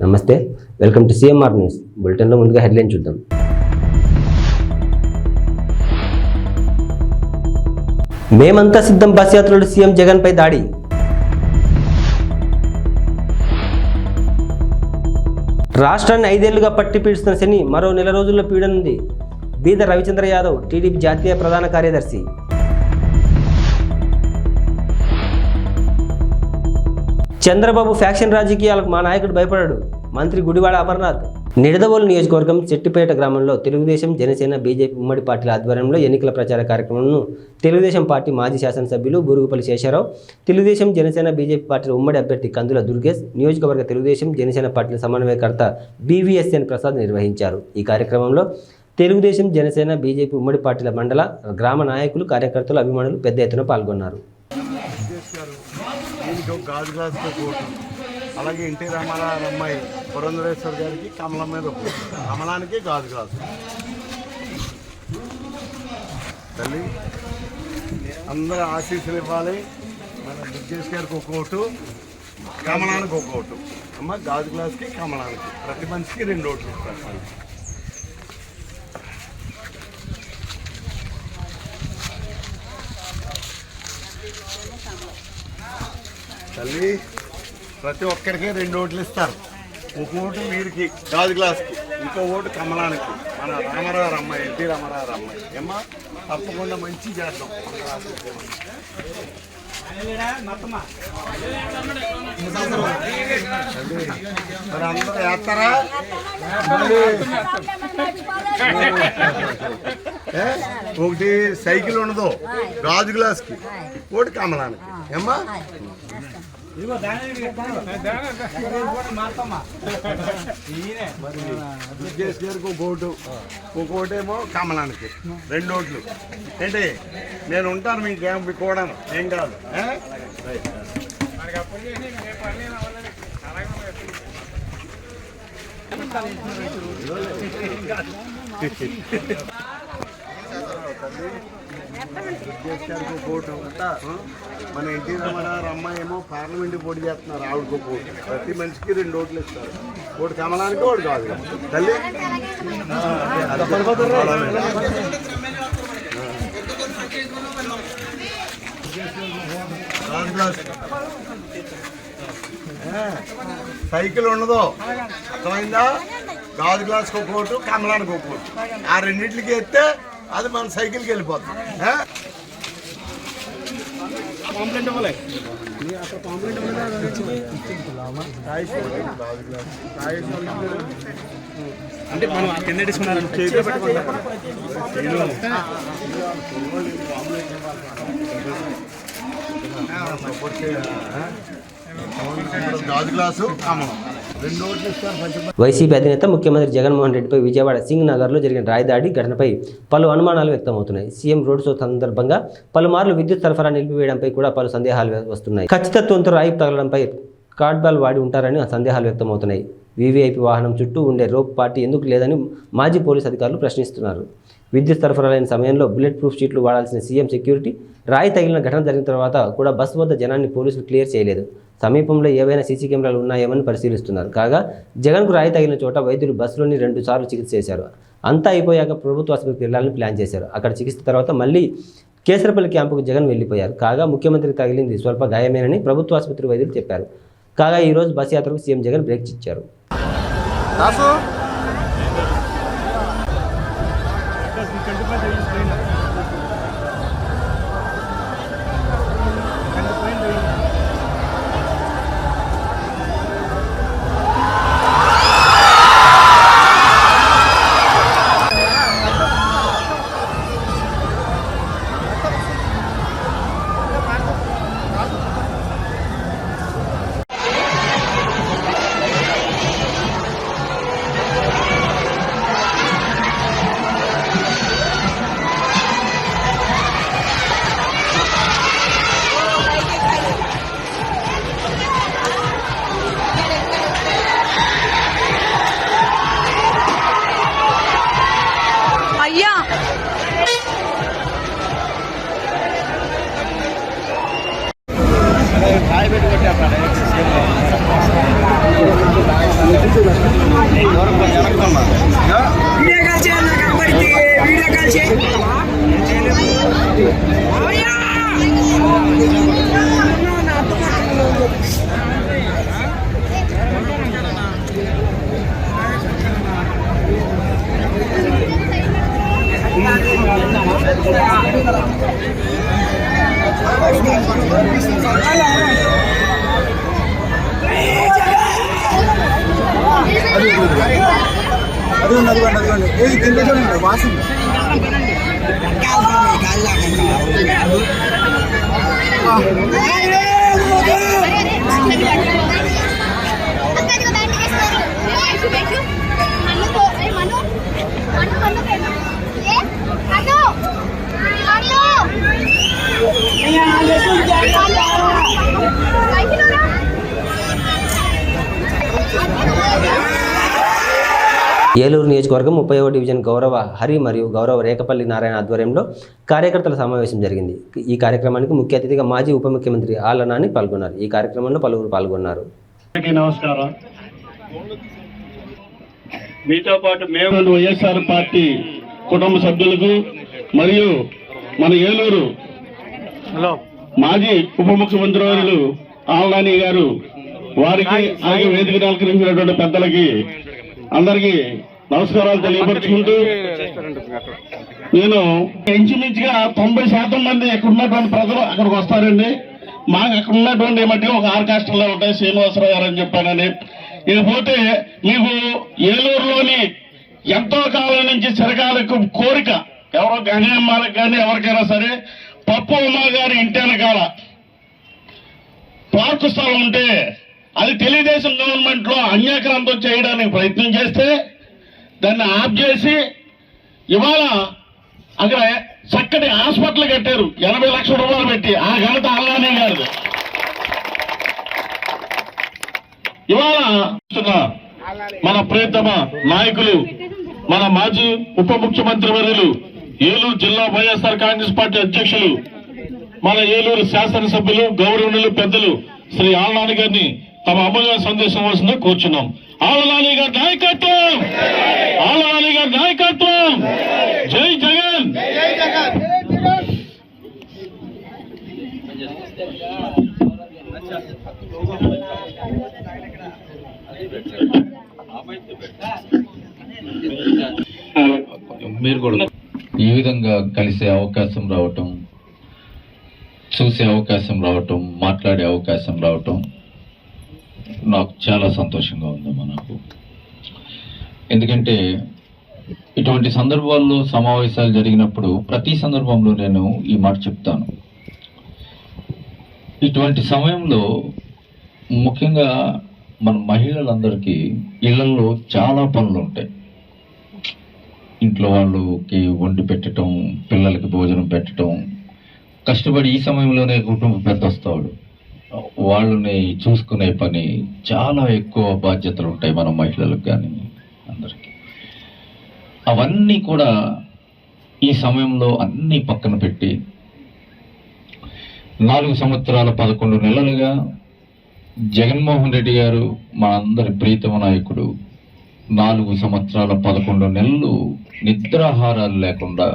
నమస్తే, welcome to CMR news. బులెటిన్లో ముందుగా హెడ్లైన్ చూద్దాం. మేమంతా సిద్ధం బస్ యాత్రలో సీఎం జగన్ పై దాడి. రాష్ట్రాన్ని 5 ఏళ్లుగా పట్టి పీడిస్తున్న శని మరో నెల రోజుల్లో పీడనుంది. బీద రవిచంద్ర యాదవ్, టీడీపీ జాతీయ ప్రధాన కార్యదర్శి. చంద్రబాబు ఫ్యాక్షన్ రాజకీయాలకు మా నాయకుడు భయపడాడు. మంత్రి గుడివాడ అమర్నాథ్. నిడదవోలు నియోజకవర్గం చెట్టిపేట గ్రామంలో తెలుగుదేశం, జనసేన, బీజేపీ ఉమ్మడి పార్టీల ఆధ్వర్యంలో ఎన్నికల ప్రచార కార్యక్రమంను తెలుగుదేశం పార్టీ మాజీ శాసనసభ్యులు బూరుగుపల్లి శేషారావు, తెలుగుదేశం, జనసేన, బీజేపీ పార్టీల ఉమ్మడి అభ్యర్థి కందుల దుర్గేష్, నియోజకవర్గ తెలుగుదేశం, జనసేన పార్టీల సమన్వయకర్త బీవీఎస్ఎన్ ప్రసాద్ నిర్వహించారు. ఈ కార్యక్రమంలో తెలుగుదేశం, జనసేన, బీజేపీ ఉమ్మడి పార్టీల మండల, గ్రామ నాయకులు, కార్యకర్తలు, అభిమానులు పెద్ద ఎత్తున పాల్గొన్నారు. అలాగే ఎన్టీ రామారావు అమ్మాయి పురంధరేశ్వర్ గారికి కమలం మీద కమలానికి గాజు గ్లాసు. తల్లి అందరూ ఆశీస్సులు ఇవ్వాలి. మన దుర్గేష్ గారికి ఒక ఓటు, కమలానికి ఒక ఓటు. అమ్మ గాజు గ్లాస్కి కమలానికి ప్రతి మనిషికి 2 ఓట్లు ఇస్తారు. తల్లి ప్రతి ఒక్కరికి 2 ఓట్లు ఇస్తారు. ఒక ఓటు వీరికి గాజు గ్లాస్కి, ఇంకో ఓటు కమలానికి. మన రామారావు అమ్మాయి, ఎన్టీ రామారావు అమ్మాయి. ఏమ్మా తప్పకుండా మంచి చేద్దాం. మరి అందరూ వేస్తారా? ఒకటి సైకిల్ ఉండదు, గాజు గ్లాస్కి, ఓటు కమలానికి. ఏమ్మా దుర్గేష్ గారికి ఒక ఓటు, ఒక ఓటేమో కమలానికి, 2 ఓట్లు. ఏంటి నేను ఉంటాను మీ క్యాంప్ కూడా, ఏం కాదు. ఓటు మన ఎన్టీ రామారావు అమ్మాయి ఏమో పార్లమెంట్ పోటీ చేస్తున్నారు, ఆవిడకు ఒక ఓటు. ప్రతి మనిషికి 2 ఓట్లు ఇస్తారు. ఓటు కమలానికి, ఓటు కాదు. తల్లి సైకిల్ ఉండదు, అర్థమైందా? గాజు గ్లాస్కి ఒక ఓటు, కమలానికి ఒక ఓటు. ఆ రెండింటికి ఎత్తే అది మన సైకిల్కి వెళ్ళిపోతుంది. అంటే మనం కింద తీసుకున్నారు గాజు గ్లాసు, కమలం, 2 ఓట్లు ఇస్తారు. వైసీపీ అధినేత ముఖ్యమంత్రి జగన్మోహన్ రెడ్డిపై విజయవాడ సింగ్ నగర్లో జరిగిన రాయదాడి ఘటనపై పలు అనుమానాలు వ్యక్తమవుతున్నాయి. సీఎం రోడ్ షో సందర్భంగా పలుమార్లు విద్యుత్ సరఫరా నిలిపివేయడంపై కూడా పలు సందేహాలు వస్తున్నాయి. ఖచ్చితత్వంతో రాయి తగలడంపై కార్డ్బాల్ వాడి ఉంటారని సందేహాలు వ్యక్తమవుతున్నాయి. వీవీఐపీ వాహనం చుట్టూ ఉండే రోప్ పార్టీ ఎందుకు లేదని మాజీ పోలీసు అధికారులు ప్రశ్నిస్తున్నారు. విద్యుత్ సరఫరా లేని సమయంలో బుల్లెట్ ప్రూఫ్ షీట్లు వాడాల్సిన సీఎం సెక్యూరిటీ రాయి తగిలిన ఘటన జరిగిన తర్వాత కూడా బస్సు వద్ద జనాన్ని పోలీసులు క్లియర్ చేయలేదు. సమీపంలో ఏవైనా సీసీ కెమెరాలు ఉన్నాయేమని పరిశీలిస్తున్నారు. కాగా జగన్కు రాయి తగిలిన చోట వైద్యులు బస్సులోని 2 సార్లు చికిత్స చేశారు. అంతా అయిపోయాక ప్రభుత్వ ఆసుపత్రికి వెళ్లాలని ప్లాన్ చేశారు. అక్కడ చికిత్స తర్వాత మళ్ళీ కేసరపల్లి క్యాంపుకు జగన్ వెళ్లిపోయారు. కాగా ముఖ్యమంత్రికి తగిలింది స్వల్ప గాయమేనని ప్రభుత్వ ఆసుపత్రి వైద్యులు చెప్పారు. కాగా ఈరోజు బస్ యాత్రకు సీఎం జగన్ బ్రేక్ ఇచ్చారు. వీడియో కాల్ చేయాలి నాకు అప్పటికి వీడియో కాల్ చేయి అదిగోండి ఏ దీంట్లో చూడండి వాసన ఏలూరు నియోజకవర్గం 30వ డివిజన్ గౌరవ హరి మరియు గౌరవ రేకపల్లి నారాయణ ఆధ్వర్యంలో కార్యకర్తల సమావేశం జరిగింది. ఈ కార్యక్రమానికి ముఖ్య అతిథిగా మాజీ ఉప ముఖ్యమంత్రి ఆళ్ల నాని పాల్గొన్నారు. ఈ కార్యక్రమంలో పలువురు పాల్గొన్నారు. నమస్కారం. మీతో పాటు మేము వైఎస్ఆర్ పార్టీ కుటుంబ సభ్యులకు మరియు మన ఏలూరు మాజీ ఉప ముఖ్యమంత్రి వర్యులు ఆళ్ల నాని గారు వారికి అలాగే వేదికను అలంకరించినటువంటి పెద్దలకి అందరికీ నమస్కారాలు తెలియపరుచుకుంటూ నేను ఇంచుమించుగా 90% మంది ఇక్కడ ఉన్నటువంటి ప్రజలు అక్కడికి వస్తారండి. మాకు అక్కడ ఉన్నటువంటి మట్టి ఒక 6 కాస్టల్లో ఉంటాయి. శ్రీనివాసరావు గారు అని చెప్పానని. ఇకపోతే మీకు ఏలూరులోని ఎంతో కాలం నుంచి చిరకాలకు కోరిక ఎవరో గంగమ్మలకు కానీ ఎవరికైనా సరే పప్పు అమ్మ గారి ఇంటి వెనకాల పార్కు స్థలం ఉంటే అది తెలుగుదేశం గవర్నమెంట్ లో అన్యాక్రాంతం చేయడానికి ప్రయత్నం చేస్తే దాన్ని ఆఫ్ చేసి ఇవాళ అక్కడ చక్కటి హాస్పిటల్ కట్టారు 80 లక్షల రూపాయలు పెట్టి. ఆ ఘనత ఆళ్ల నాని గారు. ఇవాళ మన ప్రియతమ నాయకులు మన మాజీ ఉప ముఖ్యమంత్రి వర్యులు ఏలూరు జిల్లా వైఎస్ఆర్ కాంగ్రెస్ పార్టీ అధ్యక్షులు మన ఏలూరు శాసనసభ్యులు గౌరవనీయులు పెద్దలు శ్రీ ఆళ్ల నాని గారిని తమ అమూల్య సందేశం వస్తుందో కూర్చున్నాం. ఆళ్ల నాని గారి నాయకత్వం, ఆళ్ల నాని గారి నాయకత్వం. జై జగన్. మీరు కూడా ఈ విధంగా కలిసే అవకాశం రావటం, చూసే అవకాశం రావటం, మాట్లాడే అవకాశం రావటం నాకు చాలా సంతోషంగా ఉందమ్మా నాకు. ఎందుకంటే ఇటువంటి సందర్భాల్లో సమావేశాలు జరిగినప్పుడు ప్రతి సందర్భంలో నేను ఈ మాట చెప్తాను. ఇటువంటి సమయంలో ముఖ్యంగా మన మహిళలందరికీ ఇళ్లలో చాలా పనులు ఉంటాయి. ఇంట్లో వాళ్ళకి వండి పెట్టడం, పిల్లలకి భోజనం పెట్టడం, కష్టపడి ఈ సమయంలోనే కుటుంబ పెద్ద వస్తాడు, వాళ్ళని చూసుకునే పని చాలా ఎక్కువ బాధ్యతలు ఉంటాయి మన మహిళలకు కానీ అందరికీ. అవన్నీ కూడా ఈ సమయంలో అన్నీ పక్కన పెట్టి 4 సంవత్సరాల 11 నెలలుగా జగన్మోహన్ రెడ్డి గారు మా అందరి ప్రీతమ నాయకుడు 4 సంవత్సరాల 11 నెలలు నిద్రాహారాలు లేకుండా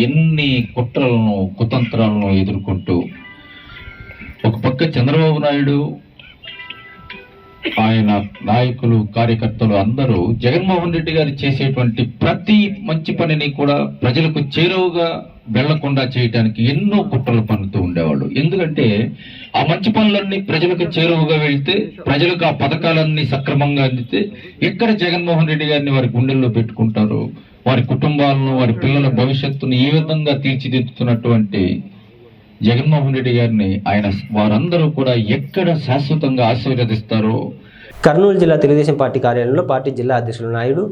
ఎన్ని కుట్రలను కుతంత్రాలను ఎదుర్కొంటూ ఒక పక్క చంద్రబాబు నాయుడు ఆయన నాయకులు కార్యకర్తలు అందరూ జగన్మోహన్ రెడ్డి గారు చేసేటువంటి ప్రతి మంచి పనిని కూడా ప్రజలకు చేరువగా వెళ్లకుండా చేయడానికి ఎన్నో కుట్రలు పన్నుతూ ఉండేవాళ్ళు. ఎందుకంటే ఆ మంచి పనులన్నీ ప్రజలకు చేరువగా వెళ్తే, ప్రజలకు ఆ పథకాలన్నీ సక్రమంగా అందితే ఎక్కడ జగన్మోహన్ రెడ్డి గారిని వారి గుండెల్లో పెట్టుకుంటారు, వారి కుటుంబాలను, వారి పిల్లల భవిష్యత్తును ఈ విధంగా తీర్చిదిద్దుతున్నటువంటి జగన్మోహన్ రెడ్డి గారిని ఆయన వారందరూ కూడా ఎక్కడ శాశ్వతంగా ఆశీర్వదిస్తారో. కర్నూలు జిల్లా తెలుగుదేశం పార్టీ కార్యాలయంలో పార్టీ జిల్లా అధ్యక్షులు నాయుడు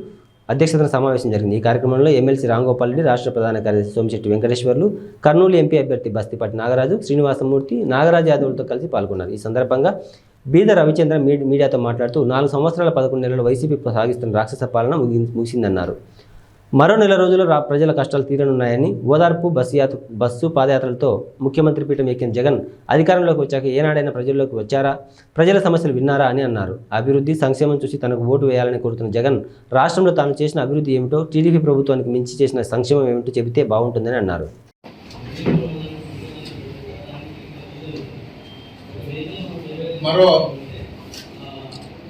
అధ్యక్షతన సమావేశం జరిగింది. ఈ కార్యక్రమంలో ఎమ్మెల్సీ రాంగోపాల్ రెడ్డి, రాష్ట్ర ప్రధాన కార్యదర్శి సోమిశెట్టి వెంకటేశ్వర్లు, కర్నూలు ఎంపీ అభ్యర్థి బస్తిపాటి నాగరాజు, శ్రీనివాసమూర్తి, నాగరాజు యాదవ్లతో కలిసి పాల్గొన్నారు. ఈ సందర్భంగా బీద రవిచంద్ర మీడియాతో మాట్లాడుతూ 4 సంవత్సరాల 11 నెలలు వైసీపీ సాగిస్తున్న రాక్షస పాలన ముగిసిందన్నారు. మరో నెల రోజుల్లో ప్రజల కష్టాలు తీరనున్నాయని ఓదార్పు బస్సు పాదయాత్రలతో ముఖ్యమంత్రి పీఠం ఎక్కిన జగన్ అధికారంలోకి వచ్చాక ఏనాడైనా ప్రజల్లోకి వచ్చారా, ప్రజల సమస్యలు విన్నారా అని అన్నారు. అభివృద్ధి సంక్షేమం చూసి తనకు ఓటు వేయాలని కోరుతున్న జగన్ రాష్ట్రంలో తాను చేసిన అభివృద్ధి ఏమిటో, టీడీపీ ప్రభుత్వానికి మించి చేసిన సంక్షేమం ఏమిటో చెబితే బాగుంటుందని అన్నారు. మరో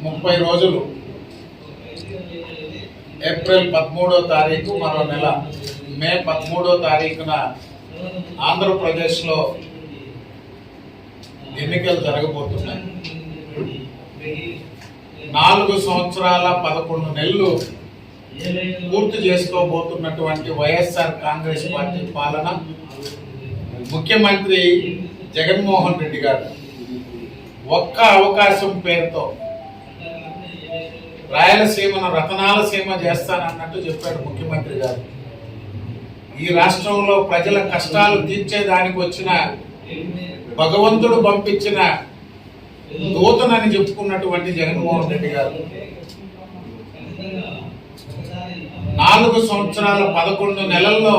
30 రోజులు ఏప్రిల్ 13వ తారీఖు మరో నెల మే 13వ తారీఖున ఆంధ్రప్రదేశ్లో ఎన్నికలు జరగబోతున్నాయి. 4 సంవత్సరాల 11 నెలలు పూర్తి చేసుకోబోతున్నటువంటి వైఎస్ఆర్ కాంగ్రెస్ పార్టీ పాలన, ముఖ్యమంత్రి జగన్మోహన్ రెడ్డి గారు ఒక్క అవకాశం పేరుతో రాయలసీమను రతనాల సీమ చేస్తానన్నట్టు చెప్పాడు ముఖ్యమంత్రి గారు. ఈ రాష్ట్రంలో ప్రజల కష్టాలు తీర్చేదానికి వచ్చిన భగవంతుడు పంపించిన దూతనని చెప్పుకున్నటువంటి జగన్మోహన్ రెడ్డి గారు 4 సంవత్సరాల 11 నెలల్లో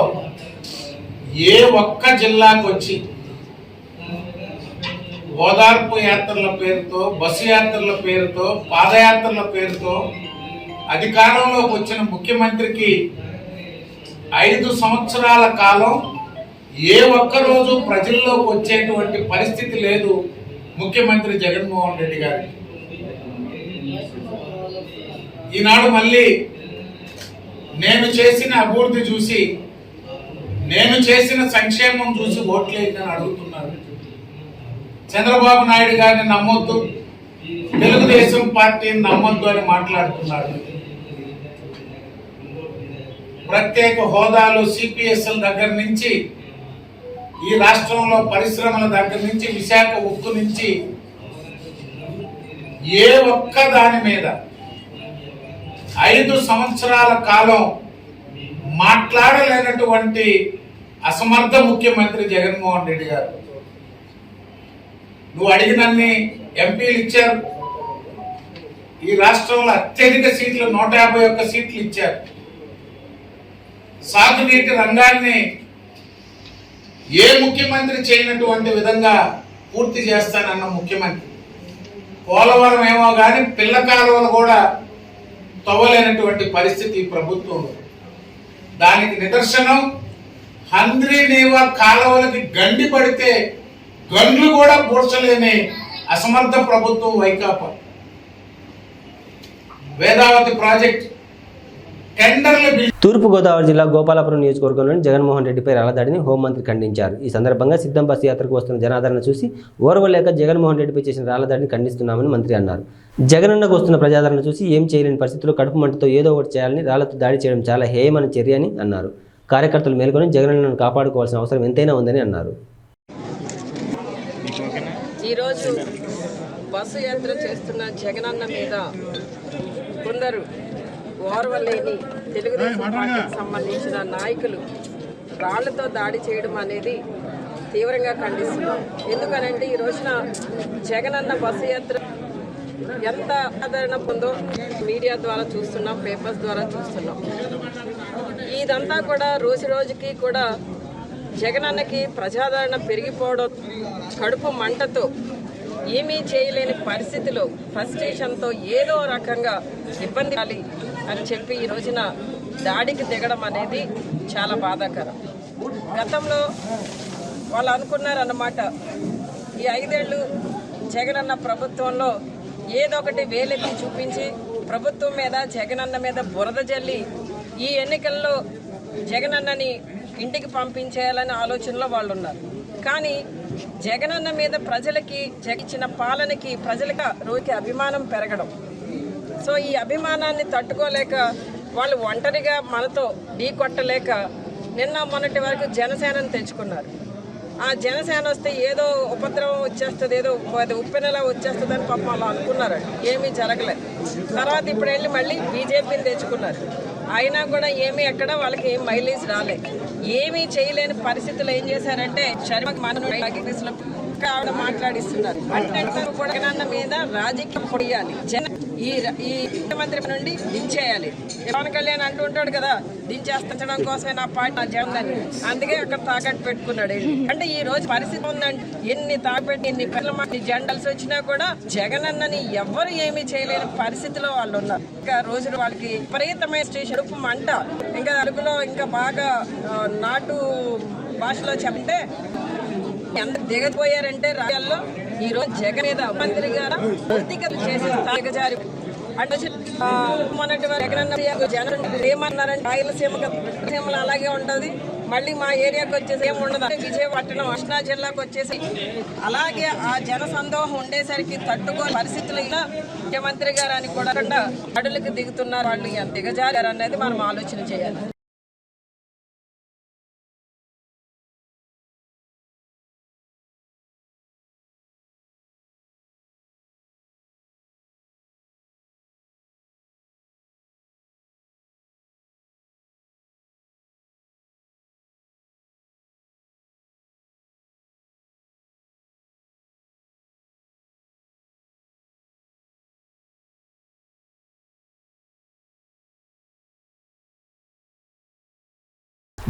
ఏ ఒక్క జిల్లాకు వచ్చి ఓదార్పు యాత్రల పేరుతో, బస్సు యాత్రల పేరుతో, పాదయాత్రల పేరుతో అధికారంలోకి వచ్చిన ముఖ్యమంత్రికి 5 సంవత్సరాల కాలం ఏ ఒక్క రోజు ప్రజల్లోకి వచ్చేటువంటి పరిస్థితి లేదు ముఖ్యమంత్రి జగన్మోహన్ రెడ్డి గారికి. ఈనాడు మళ్ళీ నేను చేసిన అభివృద్ధి చూసి, నేను చేసిన సంక్షేమం చూసి ఓట్లేదని అడుగుతున్నారు. చంద్రబాబు నాయుడు గారిని నమ్మొద్దు, తెలుగుదేశం పార్టీని నమ్మొద్దు అని మాట్లాడుతున్నాడు. ప్రత్యేక హోదాలు సిపిఎస్ఎల్ దగ్గర నుంచి, ఈ రాష్ట్రంలో పరిశ్రమల దగ్గర నుంచి, విశాఖ ఉక్కు నుంచి ఏ ఒక్క దాని మీద 5 సంవత్సరాల కాలం మాట్లాడలేనటువంటి అసమర్థ ముఖ్యమంత్రి జగన్మోహన్ రెడ్డి గారు. నువ్వు అడిగినన్ని ఎంపీలు ఇచ్చారు. ఈ రాష్ట్రంలో అత్యధిక సీట్లు 151 సీట్లు ఇచ్చారు. సాగునీటి రంగాన్ని ఏ ముఖ్యమంత్రి చేయనటువంటి విధంగా పూర్తి చేస్తానన్న ముఖ్యమంత్రి. పోలవరం ఏమో కానీ పిల్ల కాలువలు కూడా తవ్వలేనటువంటి పరిస్థితి ప్రభుత్వంలో. దానికి నిదర్శనం హంద్రీనీవా కాలువలకి గండి పడితే గండ్లు కూడా పూడ్చలేని అసమర్థ ప్రభుత్వం వైకాపా. వేదావతి ప్రాజెక్ట్ టెండర్లు. తూర్పుగోదావరి జిల్లా గోపాలపురం నియోజకవర్గంలోని జగన్మోహన్ రెడ్డిపై రాళ్లదాడిని హోంమంత్రి ఖండించారు. ఈ సందర్భంగా సిద్ధం బస్సు యాత్రకు వస్తున్న జనాదరణ చూసి ఓర్వలేక జగన్మోహన్ రెడ్డిపై చేసిన రాళ్లదాడిని ఖండిస్తున్నామని మంత్రి అన్నారు. జగనన్నకు వస్తున్న ప్రజాదరణ చూసి ఏం చేయలేని పరిస్థితుల్లో కడుపు మంటతో ఏదో ఒకటి చేయాలని రాళ్లతో దాడి చేయడం చాలా హేయమైన చర్య అని అన్నారు. కార్యకర్తలు మేల్కొని జగనన్నను కాపాడుకోవాల్సిన అవసరం ఎంతైనా ఉందని అన్నారు. ఈరోజు బస్సు యాత్ర చేస్తున్న జగనన్న మీద కొందరు ఓర్వలేని తెలుగుదేశం పార్టీకి సంబంధించిన నాయకులు రాళ్లతో దాడి చేయడం అనేది తీవ్రంగా ఖండిస్తున్నాం. ఎందుకనంటే ఈ రోజున జగనన్న బస్సు యాత్ర ఎంత ఆదరణ పొందో మీడియా ద్వారా చూస్తున్నాం, పేపర్స్ ద్వారా చూస్తున్నాం. ఇదంతా కూడా రోజు రోజుకి కూడా జగనన్నకి ప్రజాదరణ పెరిగిపోవడం, కడుపు మంటతో ఏమీ చేయలేని పరిస్థితిలో ఫ్రస్ట్రేషన్తో ఏదో రకంగా ఇబ్బంది అని చెప్పి ఈ రోజున దాడికి దిగడం అనేది చాలా బాధాకరం. గతంలో వాళ్ళు అనుకున్నారన్నమాట, ఈ 5 ఏళ్ళు జగనన్న ప్రభుత్వంలో ఏదో ఒకటి వేలెత్తి చూపించి ప్రభుత్వం మీద, జగనన్న మీద బురద జల్లి ఈ ఎన్నికల్లో జగనన్నని ఇంటికి పంపించేయాలనే ఆలోచనలో వాళ్ళు ఉన్నారు. కానీ జగనన్న మీద ప్రజలకి ఇచ్చిన పాలనకి ప్రజలకు రోజుకి అభిమానం పెరగడం. సో ఈ అభిమానాన్ని తట్టుకోలేక వాళ్ళు ఒంటరిగా మనతో ఢీ కొట్టలేక నిన్న మొన్నటి వరకు జనసేనను తెచ్చుకున్నారు. ఆ జనసేన వస్తే ఏదో ఉపద్రవం వచ్చేస్తుంది, ఏదో ఉప్పెనలా వచ్చేస్తుందని పాపం వాళ్ళు అనుకున్నారు. ఏమీ జరగలేదు. తర్వాత ఇప్పుడు వెళ్ళి మళ్ళీ బీజేపీని తెచ్చుకున్నారు. అయినా కూడా ఏమీ ఎక్కడ వాళ్ళకి ఏం మైలేజ్ రాలేదు. ఏమీ చేయలేని పరిస్థితులు ఏం చేశారంటే ఆవిడ మాట్లాడిస్తున్నారు. అంటే జగనన్న మీద రాజకీయం పొడియాలి. ఈ ముఖ్యమంత్రి నుండి దించేయాలి. పవన్ కళ్యాణ్ అంటూ ఉంటాడు కదా, దించేస్తడం కోసమే నా పార్టీ నా జగన్ అని, అందుకే అక్కడ తాకట్టు పెట్టుకున్నాడు. అంటే ఈ రోజు పరిస్థితి ఉందంటే ఎన్ని తాకపెట్టి ఎన్ని పిల్లల జెండల్స్ వచ్చినా కూడా జగన్ అన్నని ఎవరు ఏమీ చేయలేని పరిస్థితిలో వాళ్ళు ఉన్నారు. ఇంకా రోజులు వాళ్ళకి విపరీతమైన స్టేషన్ మంట. ఇంకా అరకులో ఇంకా బాగా నాటు భాషలో చెప్తే ఎంత దిగపోయారంటే రాజ్యాల్లో ఈ రోజు జగన్ మీద మంత్రి గారు వ్యక్తిగత చేసే స్థాయికి అంటే మొన్నటి జగన్ ఏమన్నారంటే రాయలసీమలో అలాగే ఉంటది, మళ్ళీ మా ఏరియాకి వచ్చేసి ఏమి ఉండదు. విజయపట్నం కృష్ణా జిల్లాకు వచ్చేసి అలాగే ఆ జన సందోహం ఉండేసరికి తట్టుకోని పరిస్థితులు ముఖ్యమంత్రి గారు అని కూడా అడుగులకు దిగుతున్నారు. వాళ్ళు ఎంత దిగజారు అనేది మనం ఆలోచన చేయాలి.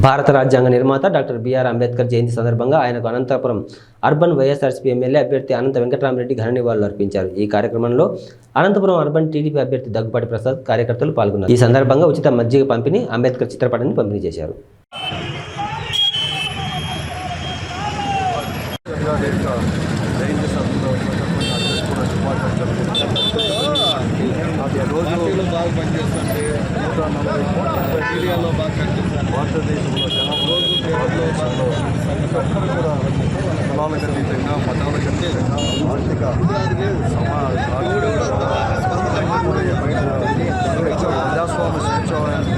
భారత రాజ్యాంగ నిర్మాత డాక్టర్ బిఆర్ అంబేద్కర్ జయంతి సందర్భంగా ఆయనకు అనంతపురం అర్బన్ వైఎస్ఆర్సీపీ ఎమ్మెల్యే అభ్యర్థి అనంత వెంకటరామరెడ్డి ఘన నివాళులు అర్పించారు. ఈ కార్యక్రమంలో అనంతపురం అర్బన్ టీడీపీ అభ్యర్థి దగ్గుపాటి ప్రసాద్ కార్యకర్తలు పాల్గొన్నారు. ఈ సందర్భంగా ఉచిత మజ్జిగ పంపిణీ, అంబేద్కర్ చిత్రపటాన్ని పంపిణీ చేశారు. భారతదేశంలో జనాభాలో కూడా కులాలకు అతీతంగా మతాలకు అతీతంగా ఆర్థిక ప్రజాస్వామ్య సంక్షోభాన్ని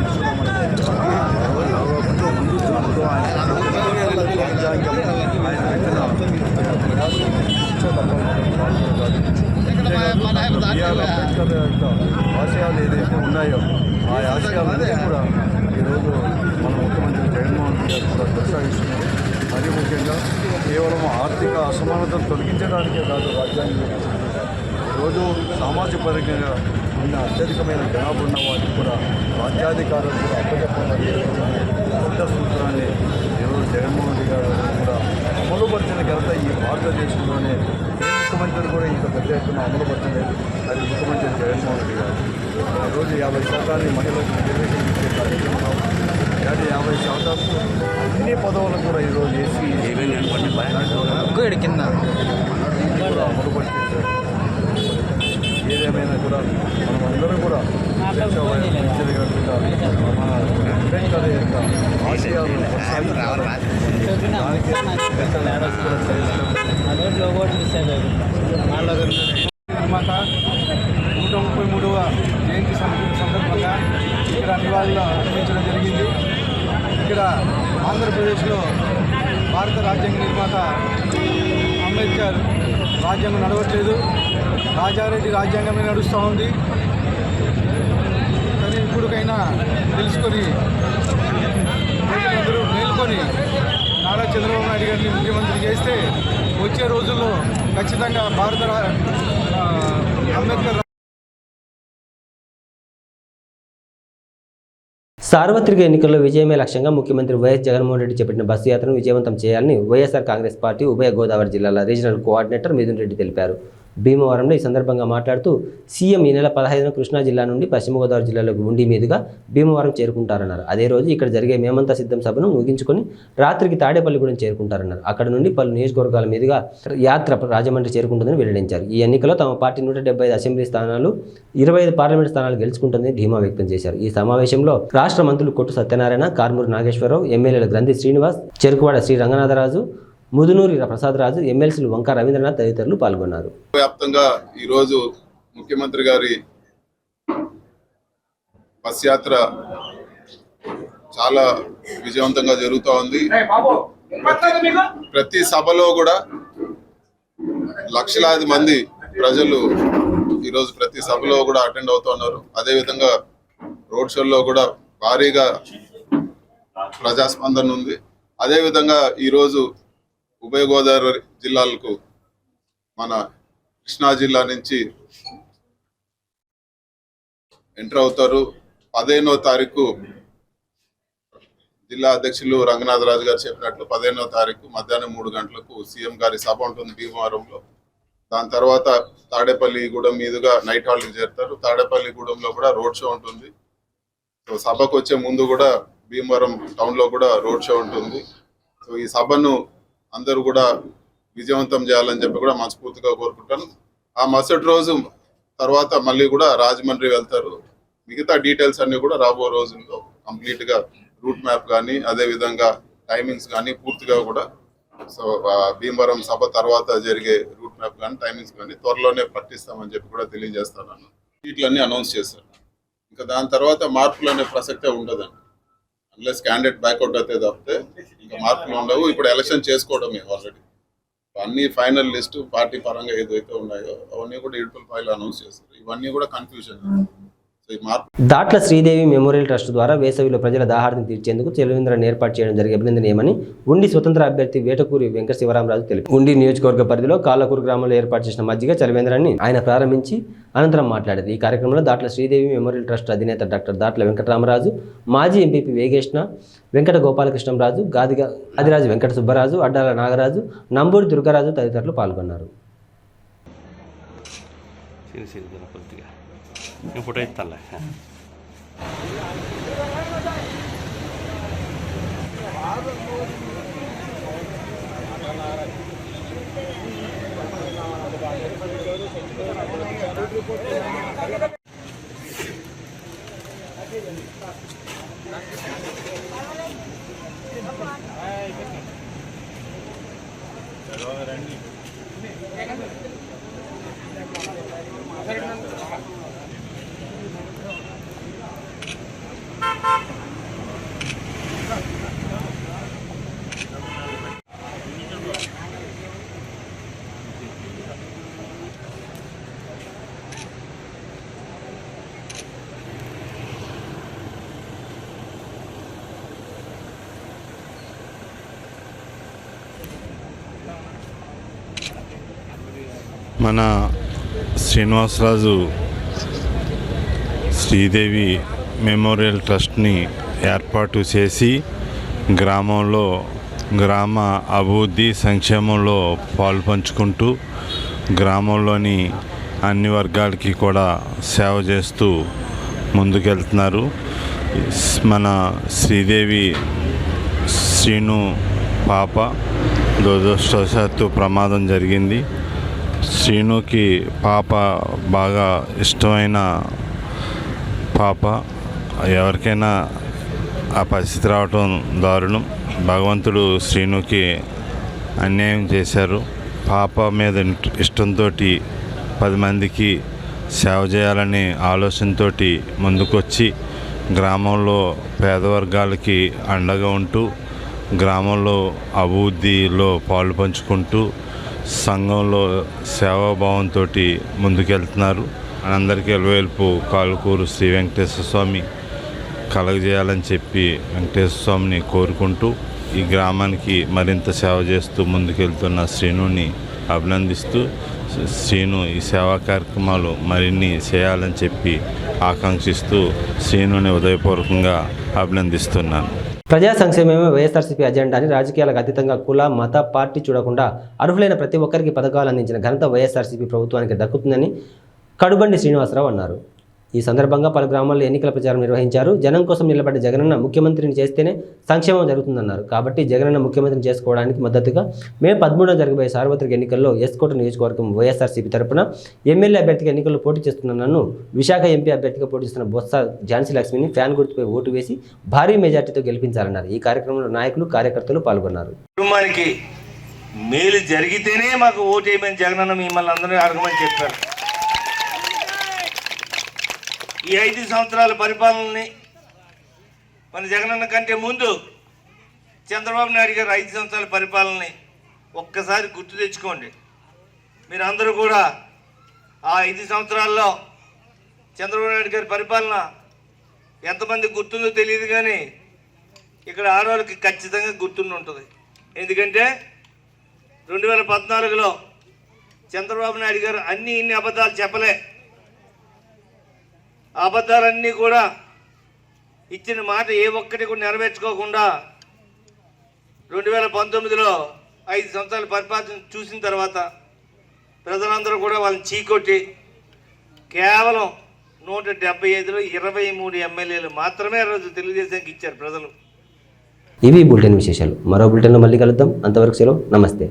ఆశయాలు ఏదైతే ఉన్నాయో ఆ ఆశయాలన్నీ కూడా ఈరోజు మన ముఖ్యమంత్రి జగన్మోహన్ రెడ్డి గారు కూడా కొనసాగిస్తున్నారు. మరీ ముఖ్యంగా కేవలం ఆర్థిక అసమానతలు తొలగించడానికే కాదు రాజ్యాంగం ఈరోజు సామాజిక పరంగా ఉన్న అత్యధికమైన జనాభా ఉన్న వాటికి కూడా రాజ్యాధికారులు కూడా అప్పచెప్పాలని కొత్త సూత్రాన్ని ఈరోజు జగన్మోహన్ రెడ్డి గారు కూడా అమలుపరిచిన ఘనత ఈ భారతదేశంలోనే ముఖ్యమంత్రి కూడా ఇంత పెద్ద ఎత్తున అమలుపరచలేదు. అది ముఖ్యమంత్రి జగన్మోహన్ రెడ్డి గారు ఈరోజు 50% మహిళలకు రిజర్వేషన్ ఇచ్చే కార్యక్రమం, 50% అన్ని పదవులకు కూడా ఈరోజు ఏసీ కింద కూడా అమలుపరిచేశారు. ఏదేమైనా కూడా మనం అందరం కూడా మన అంబేద్కర్ యొక్క ఆశయాలను నిర్మాత 133వ జయంతి సందర్భంగా ఇక్కడ నివాళులు అర్పించడం జరిగింది. ఇక్కడ ఆంధ్రప్రదేశ్లో భారత రాజ్యాంగ నిర్మాత అంబేద్కర్ రాజ్యాంగం నడవట్లేదు, రాజారెడ్డి రాజ్యాంగమే నడుస్తూ ఉంది. కానీ ఇప్పటికైనా తెలుసుకొని ప్రజలందరూ మేల్కొని నారా చంద్రబాబు నాయుడు గారిని ముఖ్యమంత్రి చేస్తే వచ్చే రోజుల్లో ఖచ్చితంగా అంబేద్కర్ సార్వత్రిక ఎన్నికల్లో విజయమే లక్ష్యంగా ముఖ్యమంత్రి వైఎస్ జగన్మోహన్ రెడ్డి చేపట్టిన బస్సు యాత్రను విజయవంతం చేయాలని వైఎస్ఆర్ కాంగ్రెస్ పార్టీ ఉభయ గోదావరి జిల్లాల రీజనల్ కోఆర్డినేటర్ మిథున్ రెడ్డి తెలిపారు. భీమవరంలో ఈ సందర్భంగా మాట్లాడుతూ సీఎం ఈ నెల 15న కృష్ణా జిల్లా నుండి పశ్చిమ గోదావరి జిల్లాలోకి ఉండి మీదుగా భీమవరం చేరుకుంటారన్నారు. అదే రోజు ఇక్కడ జరిగే మేమంతా సిద్ధం సభను ముగించుకొని రాత్రికి తాడేపల్లిగూడెం చేరుకుంటారన్నారు. అక్కడ నుండి పలు నియోజకవర్గాల మీదుగా యాత్ర రాజమండ్రి చేరుకుంటుందని వెల్లడించారు. ఈ ఎన్నికలో తమ పార్టీ 175 అసెంబ్లీ స్థానాలు, 25 పార్లమెంట్ స్థానాలు గెలుచుకుంటుందని ధీమా వ్యక్తం చేశారు. ఈ సమావేశంలో రాష్ట్ర మంత్రులు కొట్టు సత్యనారాయణ, కార్మూరు నాగేశ్వరరావు, ఎమ్మెల్యేలు గ్రంథి శ్రీనివాస్, చెరుకువాడ శ్రీ రంగనాథరాజు, ముదునూరి ప్రసాదరాజు, ఎమ్మెల్సీలు వంక రవీంద్రనాథ్ తదితరులు పాల్గొన్నారు. వ్యాప్తంగా ఈరోజు ముఖ్యమంత్రి గారి బస్ యాత్ర చాలా విజయవంతంగా జరుగుతూ ఉంది. ప్రతి సభలో కూడా లక్షలాది మంది ప్రజలు ఈరోజు ప్రతి సభలో కూడా అటెండ్ అవుతున్నారు. అదేవిధంగా రోడ్ షోల్లో కూడా భారీగా ప్రజాస్పందన ఉంది. అదేవిధంగా ఈరోజు ఉభయ గోదావరి జిల్లాలకు మన కృష్ణా జిల్లా నుంచి ఎంటర్ అవుతారు. 15వ తారీఖు జిల్లా అధ్యక్షులు రంగనాథరాజు గారు చెప్పినట్లు 15వ తారీఖు మధ్యాహ్నం 3 గంటలకు సీఎం గారి సభ ఉంటుంది భీమవరంలో. దాని తర్వాత తాడేపల్లిగూడెం మీదుగా నైట్ హాల్కి చేరుతారు. తాడేపల్లిగూడెంలో కూడా రోడ్ షో ఉంటుంది. సో సభకు వచ్చే ముందు కూడా భీమవరం టౌన్లో కూడా రోడ్ షో ఉంటుంది. సో ఈ సభను అందరూ కూడా విజయవంతం చేయాలని చెప్పి కూడా మనస్ఫూర్తిగా కోరుకుంటాను. ఆ మరుసటి రోజు తర్వాత మళ్ళీ కూడా రాజమండ్రి వెళ్తారు. మిగతా డీటెయిల్స్ అన్ని కూడా రాబో రోజుల్లో కంప్లీట్గా రూట్ మ్యాప్ కానీ అదేవిధంగా టైమింగ్స్ కానీ పూర్తిగా కూడా సో భీమవరం సభ తర్వాత జరిగే రూట్ మ్యాప్ కానీ టైమింగ్స్ కానీ త్వరలోనే ప్రకటిస్తామని చెప్పి కూడా తెలియజేస్తాను. సీట్లన్నీ అనౌన్స్ చేశారు. ఇంకా దాని తర్వాత మార్పులు అనే ప్రసక్తే ఉండదండి. అన్లెస్ క్యాండిడేట్ బ్యాక్అవుట్ అయితే తప్పితే ఇంకా మార్పులు ఉండవు. ఇప్పుడు ఎలక్షన్ చేసుకోవడమే ఆల్రెడీ. అన్ని ఫైనల్ లిస్టు పార్టీ పరంగా ఏదైతే ఉన్నాయో అవన్నీ కూడా ఇడుపుల ఫైల్ అనౌన్స్ చేస్తారు. ఇవన్నీ కూడా confusion. Datla Sridevi memorial trust ద్వారా వేసవిలో ప్రజల దాహార్తిని తీర్చేందుకు చలివేంద్రాన్ని ఏర్పాటు చేయడం జరిగే అభినందనీయమని ఉండి స్వతంత్ర అభ్యర్థి వేటకూరి వెంకట శివరామరాజు తెలిపారు. ఉండి నియోజకవర్గ పరిధిలో కాళ్ళకూరు గ్రామంలో ఏర్పాటు చేసిన మజ్జిగ చలివేంద్రాన్ని ఆయన ప్రారంభించి అనంతరం మాట్లాడారు. ఈ కార్యక్రమంలో దాట్ల శ్రీదేవి మెమోరియల్ ట్రస్ట్ అధినేత డాక్టర్ దాట్ల వెంకటరామరాజు, మాజీ ఎంపీపీ వేగేష్ణ, వెంకట గోపాలకృష్ణరాజు, ఆదిరాజు వెంకట సుబ్బరాజు, అడ్డాల నాగరాజు, నంబూరి దుర్గరాజు తదితరులు పాల్గొన్నారు. ఫోటో ఇస్తానులే. మన శ్రీనివాసరాజు శ్రీదేవి మెమోరియల్ ట్రస్ట్ని ఏర్పాటు చేసి గ్రామంలో గ్రామ అభివృద్ధి సంక్షేమంలో పాలుపంచుకుంటూ గ్రామంలోని అన్ని వర్గాలకి కూడా సేవ చేస్తూ ముందుకెళ్తున్నారు. మన శ్రీదేవి శ్రీను పాప దురదృష్టవశాత్తు ప్రమాదం జరిగింది. శ్రీనుకి పాప బాగా ఇష్టమైన పాప. ఎవరికైనా ఆ పరిస్థితి రావటం దారుణం. భగవంతుడు శ్రీనుకి అన్యాయం చేశారు. పాప మీద ఇష్టంతో 10 మందికి సేవ చేయాలనే ఆలోచనతో ముందుకొచ్చి గ్రామంలో పేదవర్గాలకి అండగా ఉంటూ గ్రామంలో అభివృద్ధిలో పాలు పంచుకుంటూ సంఘంలో సేవాభావంతో ముందుకెళ్తున్నారు. అందరికీ ఎలవేల్పు కాళ్ళకూరు శ్రీ వెంకటేశ్వర స్వామి కలగజేయాలని చెప్పి వెంకటేశ్వర స్వామిని కోరుకుంటూ ఈ గ్రామానికి మరింత సేవ చేస్తూ ముందుకెళ్తున్న శ్రీనుని అభినందిస్తూ శ్రీను ఈ సేవా కార్యక్రమాలు మరిన్ని చేయాలని చెప్పి ఆకాంక్షిస్తూ శ్రీనుని ఉదయపూర్వకంగా అభినందిస్తున్నాను. ప్రజా సంక్షేమమే వైఎస్ఆర్సీపీ అజెండా అని రాజకీయాలకు అతీతంగా కుల, మత, పార్టీ చూడకుండా అర్హులైన ప్రతి ఒక్కరికి పథకాలు అందించిన ఘనత వైఎస్ఆర్సీపీ ప్రభుత్వానికి దక్కుతుందని కడుబండి శ్రీనివాసరావు అన్నారు. ఈ సందర్భంగా పలు గ్రామాల్లో ఎన్నికల ప్రచారం నిర్వహించారు. జనం కోసం నిలబడ్డ జగనన్న ముఖ్యమంత్రిని చేస్తేనే సంక్షేమం జరుగుతుందన్నారు. కాబట్టి జగనన్న ముఖ్యమంత్రిని చేసుకోవడానికి మద్దతుగా మే 13న జరగబోయే సార్వత్రిక ఎన్నికల్లో ఎస్కోట నియోజకవర్గం వైఎస్ఆర్సీపీ తరపున ఎమ్మెల్యే అభ్యర్థిగా ఎన్నికల్లో పోటీ చేస్తున్న నన్ను, విశాఖ ఎంపీ అభ్యర్థిగా పోటీ చేస్తున్న బొత్స ఝాన్సీ లక్ష్మిని ఫ్యాన్ గుర్తుపై ఓటు వేసి భారీ మెజార్టీతో గెలిపించాలన్నారు. ఈ కార్యక్రమంలో నాయకులు, కార్యకర్తలు పాల్గొన్నారు. కుటుంబానికి మేలు జరిగితేనే మాకు ఓటు వేయమని జగనన్న మిమ్మల్ని అందరూ అడగమని చెప్పారు. ఈ 5 సంవత్సరాల పరిపాలనని మన జగనన్న కంటే ముందు చంద్రబాబు నాయుడు గారు 5 సంవత్సరాల పరిపాలనని ఒక్కసారి గుర్తు తెచ్చుకోండి. మీరు అందరూ కూడా ఆ 5 సంవత్సరాల్లో చంద్రబాబు నాయుడు గారి పరిపాలన ఎంతమంది గుర్తుందో తెలియదు, కానీ ఇక్కడ ఆడవాళ్ళకి ఖచ్చితంగా గుర్తుండి ఉంటుంది. ఎందుకంటే 2014లో చంద్రబాబు నాయుడు గారు ఇన్ని అబద్ధాలు చెప్పలే. అబద్ధాలన్నీ కూడా ఇచ్చిన మాట ఏ ఒక్కటి కూడా నెరవేర్చుకోకుండా 2019లో 5 సంవత్సరాల పరిపాలన చూసిన తర్వాత ప్రజలందరూ కూడా వాళ్ళని చీకొట్టి కేవలం 175లో 23 ఎమ్మెల్యేలు మాత్రమే రోజు తెలుగుదేశానికి ఇచ్చారు ప్రజలు. ఇవి బులెటిన్ విశేషాలు. మరో బులెటిన్లో మళ్ళీ కలుద్దాం. అంతవరకు సెలవు. నమస్తే.